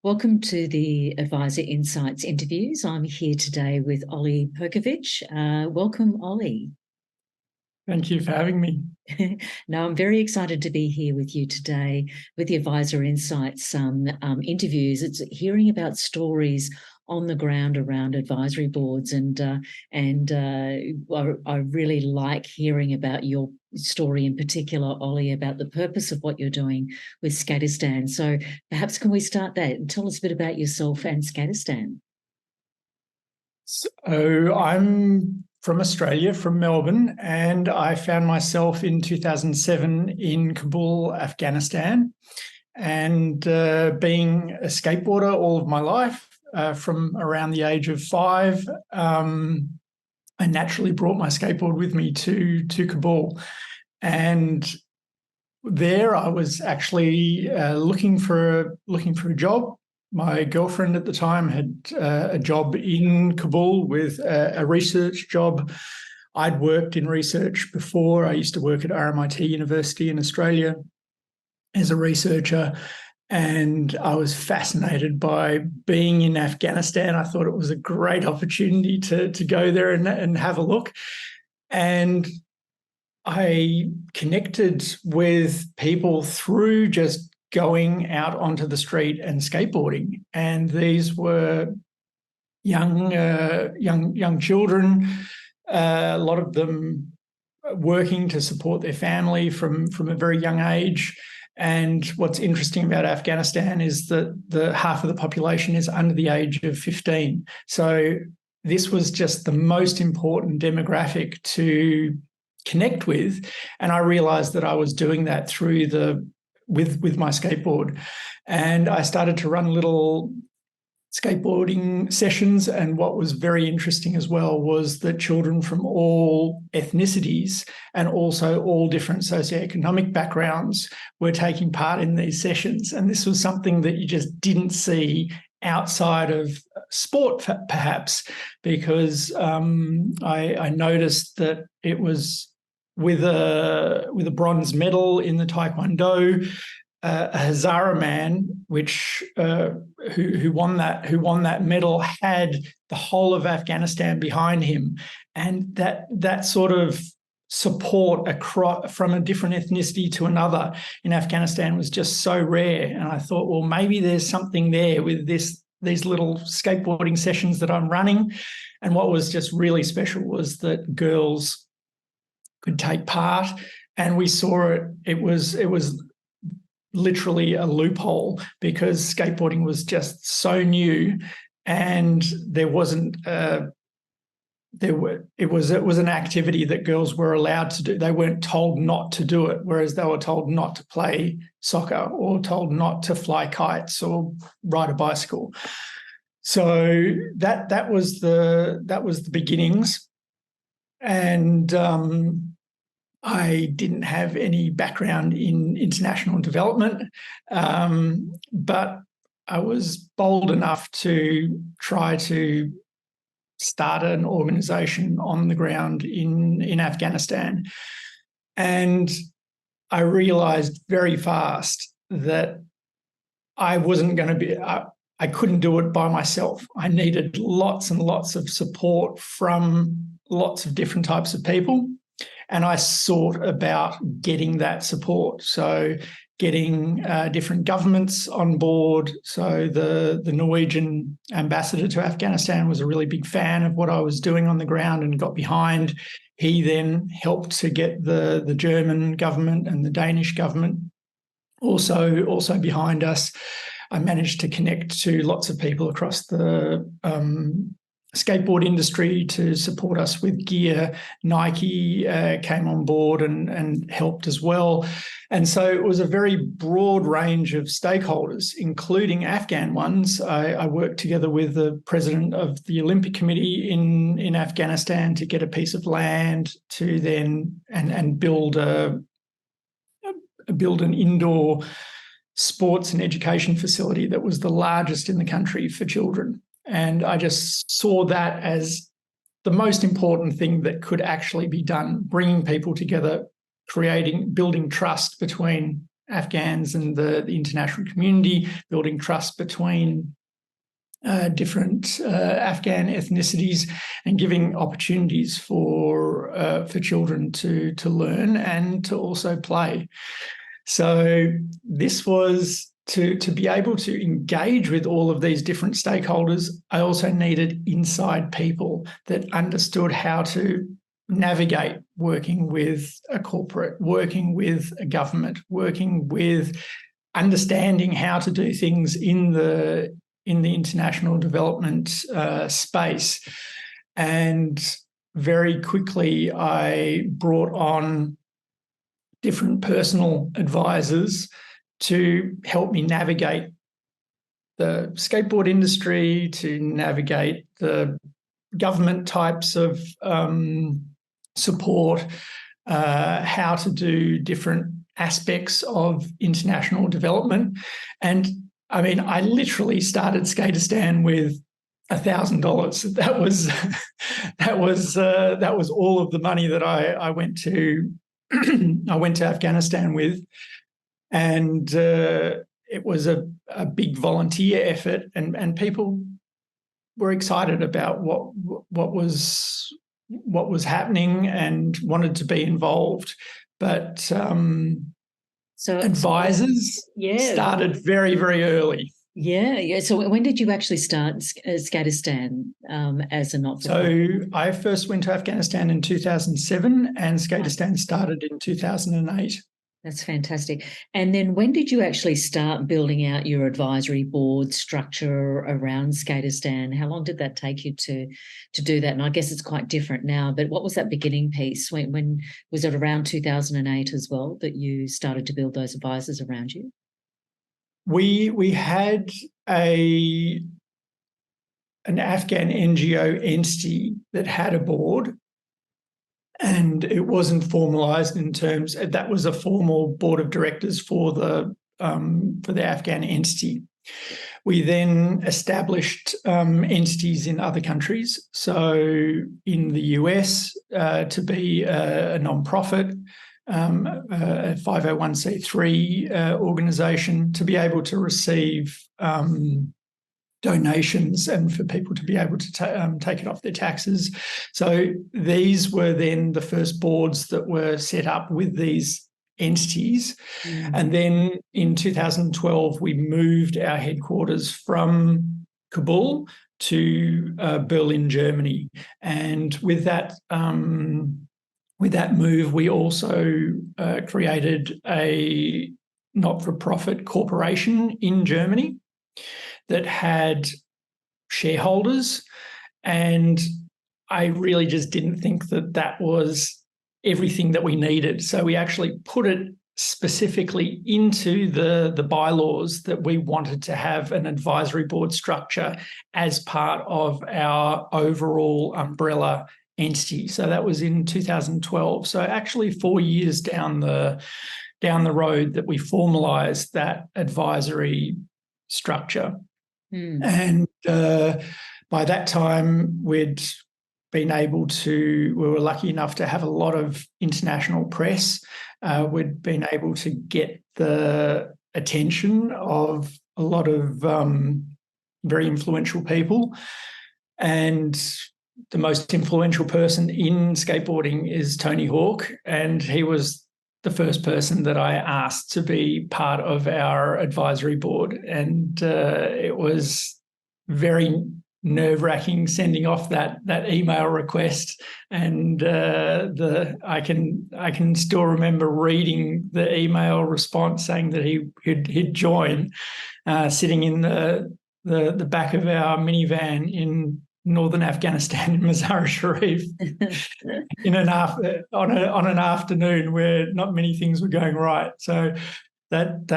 Welcome to the Advisor Insights interviews. I'm here today with Percovich. Welcome, Ollie. Thank you for having me. No, I'm very excited to be here with you today with the Advisor Insights interviews. It's hearing about stories on the ground around advisory boards, and I really like hearing about your story in particular, Ollie, about the purpose of what you're doing with Skateistan. So perhaps can we start that and tell us a bit about yourself and Skateistan? So I'm from Australia, from Melbourne, and I found myself in 2007 in Kabul, Afghanistan, and being a skateboarder all of my life, from around the age of 5, I naturally brought my skateboard with me to Kabul. And there I was actually looking for a job. My girlfriend at the time had a job in Kabul with a research job. I'd worked in research before. I used to work at RMIT University in Australia as a researcher, and I was fascinated by being in Afghanistan. I thought it was a great opportunity to go there and have a look. And I connected with people through just going out onto the street and skateboarding, and these were young children, a lot of them working to support their family from a very young age. And what's interesting about Afghanistan is that the half of the population is under the age of 15. So this was just the most important demographic to connect with, and I realized that I was doing that through with my skateboard. And I started to run little skateboarding sessions, and what was very interesting as well was that children from all ethnicities and also all different socioeconomic backgrounds were taking part in these sessions. And this was something that you just didn't see outside of sport, perhaps, because I noticed that it was with a bronze medal in the Taekwondo, a Hazara man, who won that medal, had the whole of Afghanistan behind him, and that sort of support from a different ethnicity to another in Afghanistan was just so rare. And I thought, well, maybe there's something there with these little skateboarding sessions that I'm running. And what was just really special was that girls could take part, and we saw it. It was literally a loophole, because skateboarding was just so new, and there wasn't it was an activity that girls were allowed to do. They weren't told not to do it, whereas they were told not to play soccer or told not to fly kites or ride a bicycle. So that was the beginnings. And I didn't have any background in international development, but I was bold enough to try to start an organisation on the ground in Afghanistan. And I realised very fast that I wasn't going to be, I couldn't do it by myself. I needed lots and lots of support from lots of different types of people. And I sought about getting that support. So getting different governments on board. So the Norwegian ambassador to Afghanistan was a really big fan of what I was doing on the ground and got behind. He then helped to get the German government and the Danish government also behind us. I managed to connect to lots of people across the skateboard industry to support us with gear. Nike came on board and helped as well. And so it was a very broad range of stakeholders, including Afghan ones. I worked together with the president of the Olympic Committee in Afghanistan to get a piece of land to then and build an indoor sports and education facility that was the largest in the country for children. And I just saw that as the most important thing that could actually be done, bringing people together, building trust between Afghans and the international community, building trust between different Afghan ethnicities, and giving opportunities for children to learn and to also play. So this was to be able to engage with all of these different stakeholders. I also needed inside people that understood how to navigate working with a corporate, working with a government, working with understanding how to do things in the international development space. And very quickly, I brought on different personal advisors to help me navigate the skateboard industry, to navigate the government types of support, how to do different aspects of international development. And I mean, I literally started Skateistan with $1,000. That was all of the money that I went to I went to Afghanistan with, and it was a big volunteer effort, and people were excited about what was happening and wanted to be involved. But so advisors started very, very early. Yeah. So when did you actually start Skateistan as a not-for-profit? So I first went to Afghanistan in 2007, and Skateistan started in 2008. That's fantastic. And then when did you actually start building out your advisory board structure around Skateistan? How long did that take you to do that? And I guess it's quite different now, but what was that beginning piece? When was it around 2008 as well that you started to build those advisors around you? We had an Afghan NGO entity that had a board, and it wasn't formalised in terms. That was a formal board of directors for the Afghan entity. We then established entities in other countries. So in the US, to be a non-profit, a 501c3 organisation, to be able to receive donations and for people to be able to take it off their taxes. So these were then the first boards that were set up with these entities. And then in 2012, we moved our headquarters from Kabul to Berlin, Germany. And with that move, we also created a not-for-profit corporation in Germany that had shareholders, and I really just didn't think that was everything that we needed. So we actually put it specifically into the bylaws that we wanted to have an advisory board structure as part of our overall umbrella entity. So that was in 2012. So actually 4 years down the road that we formalised that advisory structure. And by that time, we were lucky enough to have a lot of international press. We'd been able to get the attention of a lot of very influential people. And the most influential person in skateboarding is Tony Hawk, and he was the first person that I asked to be part of our advisory board. And it was very nerve-wracking sending off that email request. And I can still remember reading the email response saying that he'd join, sitting in the back of our minivan in northern Afghanistan in Mazar-i-Sharif on an afternoon where not many things were going right. So that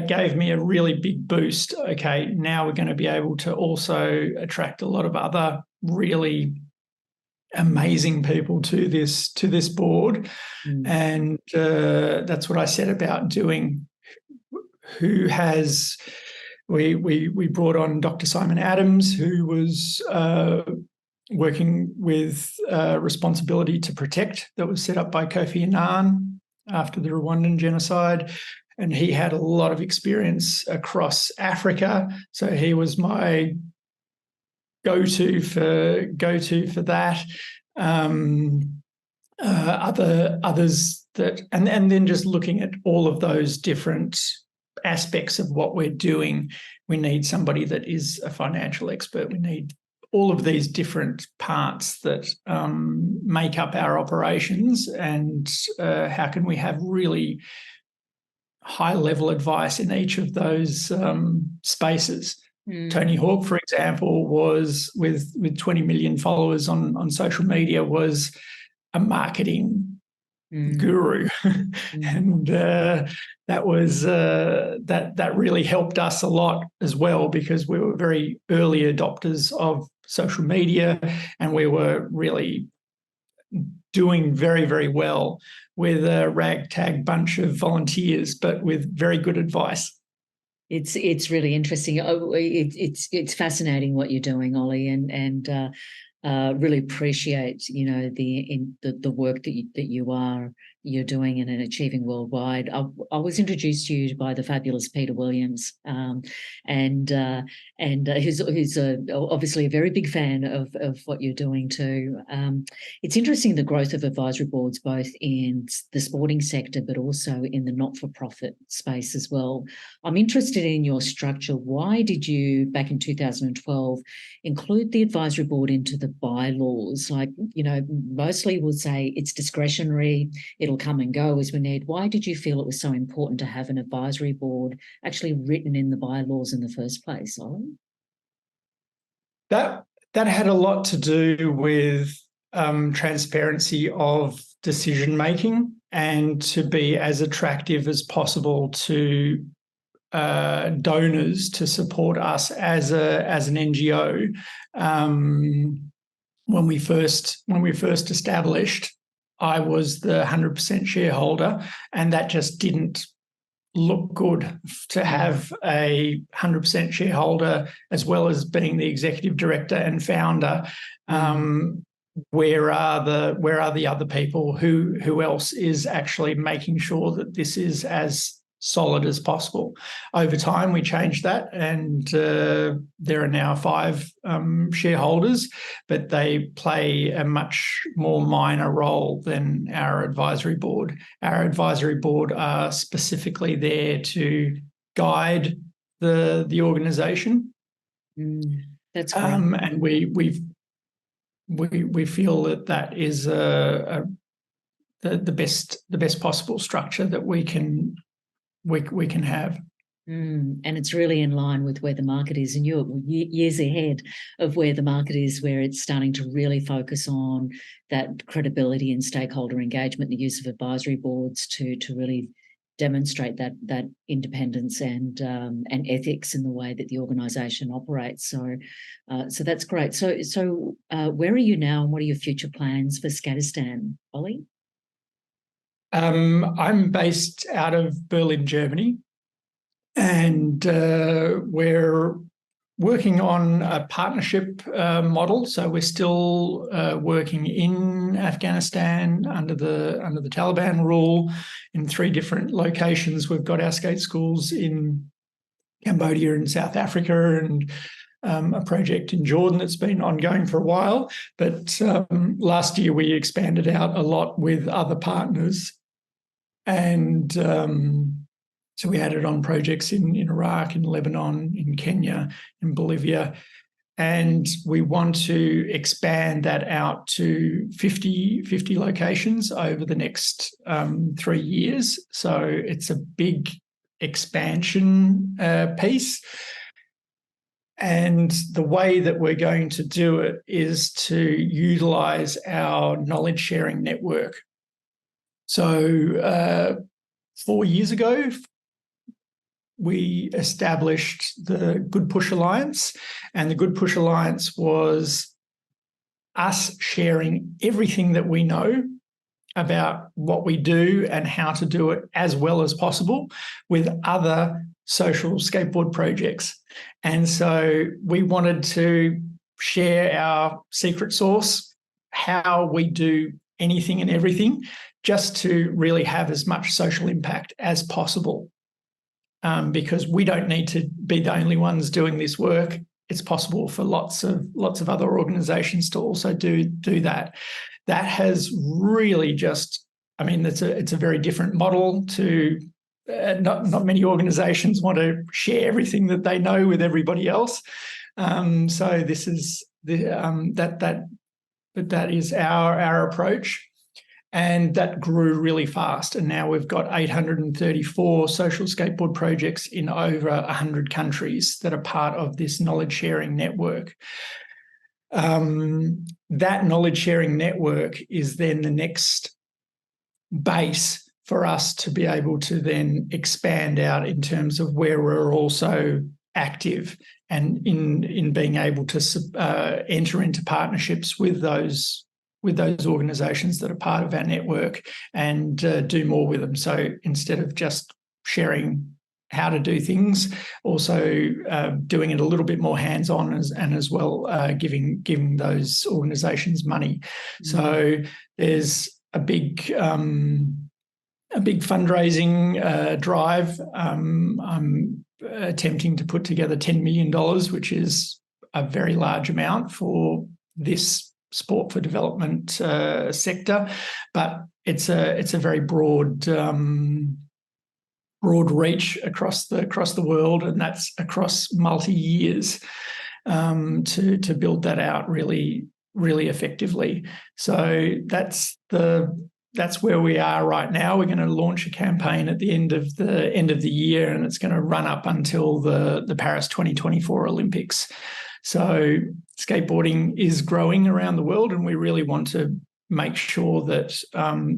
gave me a really big boost. Okay, now we're going to be able to also attract a lot of other really amazing people to this board, and that's what I set about doing. We brought on Dr. Simon Adams, who was working with Responsibility to Protect that was set up by Kofi Annan. after the Rwandan genocide, and he had a lot of experience across Africa. So he was my go-to for that. Others that, and then just looking at all of those different aspects of what we're doing, we need somebody that is a financial expert. We need all of these different parts that make up our operations, and how can we have really high-level advice in each of those spaces. Tony Hawk, for example, was with 20 million followers on social media, was a marketing guru, and that was that really helped us a lot as well, because we were very early adopters of social media, and we were really doing very, very well with a ragtag bunch of volunteers, but with very good advice. It's really interesting. It's fascinating what you're doing, Ollie, and really appreciate the work that you're doing and achieving worldwide. I was introduced to you by the fabulous Peter Williams, and who's obviously a very big fan of what you're doing too. It's interesting, the growth of advisory boards, both in the sporting sector but also in the not-for-profit space as well. I'm interested in your structure. Why did you, back in 2012, include the advisory board into the bylaws? Like, mostly we'll say it's discretionary, it'll come and go as we need. Why did you feel it was so important to have an advisory board actually written in the bylaws in the first place, Ollie? That had a lot to do with transparency of decision making, and to be as attractive as possible to donors to support us as an NGO. When we first established, I was the 100% shareholder, and that just didn't look good to have a 100% shareholder as well as being the executive director and founder. Where are the other people? Who else is actually making sure that this is as solid as possible? Over time, we changed that, and there are now 5 shareholders, but they play a much more minor role than our advisory board. Our advisory board are specifically there to guide the organisation. That's great. And we feel that is the best possible structure that we can have. And it's really in line with where the market is, and you're years ahead of where the market is, where it's starting to really focus on that credibility and stakeholder engagement, the use of advisory boards to really demonstrate that independence and ethics in the way that the organisation operates. So that's great. So where are you now, and what are your future plans for Skateistan, Ollie? I'm based out of Berlin, Germany, and we're working on a partnership model. So we're still working in Afghanistan under the Taliban rule in 3 different locations. We've got our skate schools in Cambodia and South Africa, and a project in Jordan that's been ongoing for a while. But last year we expanded out a lot with other partners. And so we added on projects in Iraq, in Lebanon, in Kenya, in Bolivia. And we want to expand that out to 50 locations over the next 3 years. So it's a big expansion piece. And the way that we're going to do it is to utilise our knowledge sharing network. So 4 years ago, we established the Good Push Alliance, and the Good Push Alliance was us sharing everything that we know about what we do and how to do it as well as possible with other social skateboard projects. And so we wanted to share our secret sauce, how we do anything and everything, just to really have as much social impact as possible. Because we don't need to be the only ones doing this work. It's possible for lots of other organisations to also do that. That has really just, I mean, it's a very different model to. Not many organisations want to share everything that they know with everybody else. So this is that is our approach. And that grew really fast. And now we've got 834 social skateboard projects in over 100 countries that are part of this knowledge sharing network. That knowledge sharing network is then the next base for us to be able to then expand out in terms of where we're also active and in being able to enter into partnerships with those organisations that are part of our network and do more with them. So instead of just sharing how to do things, also doing it a little bit more hands-on and as well giving those organisations money. Mm-hmm. So there's a big fundraising drive. I'm attempting to put together $10 million, which is a very large amount for this sport for development sector, but it's a very broad reach across the world, and that's across multi-years to build that out really effectively. So that's where we are right now. We're going to launch a campaign at the end of the year, and it's going to run up until the Paris 2024 Olympics. So skateboarding is growing around the world, and we really want to make sure that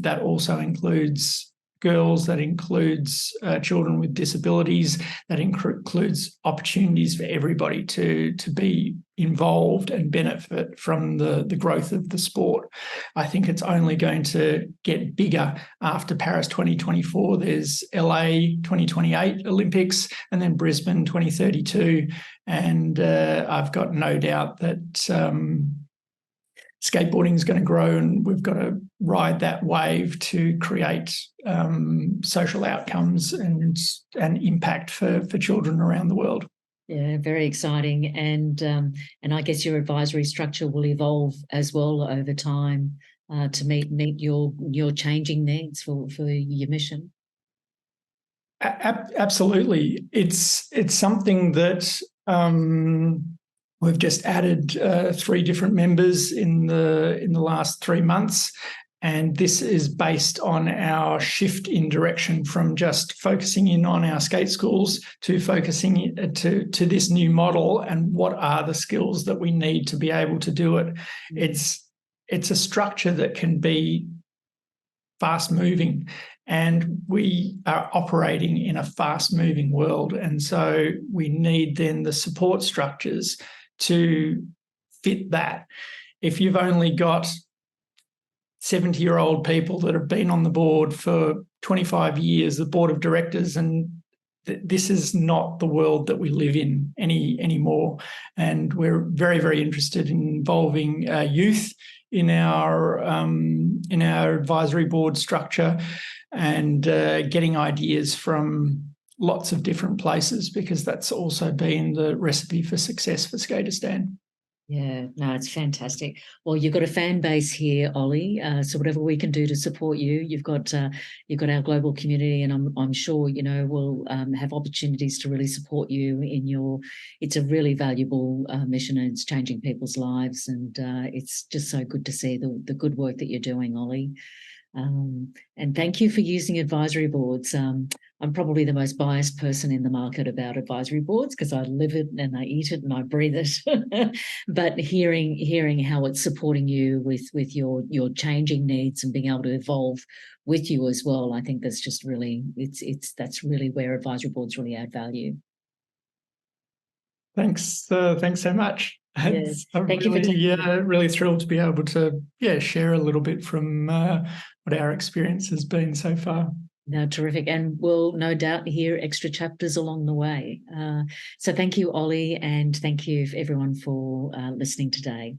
that also includes girls, that includes children with disabilities, that includes opportunities for everybody to be involved and benefit from the growth of the sport. I think it's only going to get bigger after Paris 2024. There's LA 2028 Olympics and then Brisbane 2032. And I've got no doubt that skateboarding is going to grow, and we've got to ride that wave to create social outcomes and impact for children around the world. Yeah, very exciting. And I guess your advisory structure will evolve as well over time to meet your changing needs for your mission. Absolutely. It's something that we've just added 3 different members in the last 3 months, and this is based on our shift in direction from just focusing in on our skate schools to focusing to this new model and what are the skills that we need to be able to do it. It's a structure that can be fast moving, and we are operating in a fast moving world, and so we need then the support structures to fit that. If you've only got 70-year-old people that have been on the board for 25 years, the board of directors, and this is not the world that we live in anymore. And we're very, very interested in involving youth in our advisory board structure and getting ideas from lots of different places, because that's also been the recipe for success for Skateistan. Yeah, no, it's fantastic. Well, you've got a fan base here, Ollie. So whatever we can do to support you, you've got our global community, and I'm sure we'll have opportunities to really support you in your. It's a really valuable mission, and it's changing people's lives, and it's just so good to see the good work that you're doing, Ollie. And thank you for using advisory boards. I'm probably the most biased person in the market about advisory boards because I live it and I eat it and I breathe it. But hearing how it's supporting you with your changing needs and being able to evolve with you as well, I think that's just really that's really where advisory boards really add value. Thanks so much. Yes. I'm Thank really, you for really thrilled to be able to share a little bit from what our experience has been so far. No, terrific. And we'll no doubt hear extra chapters along the way. So thank you, Ollie, and thank you everyone for listening today.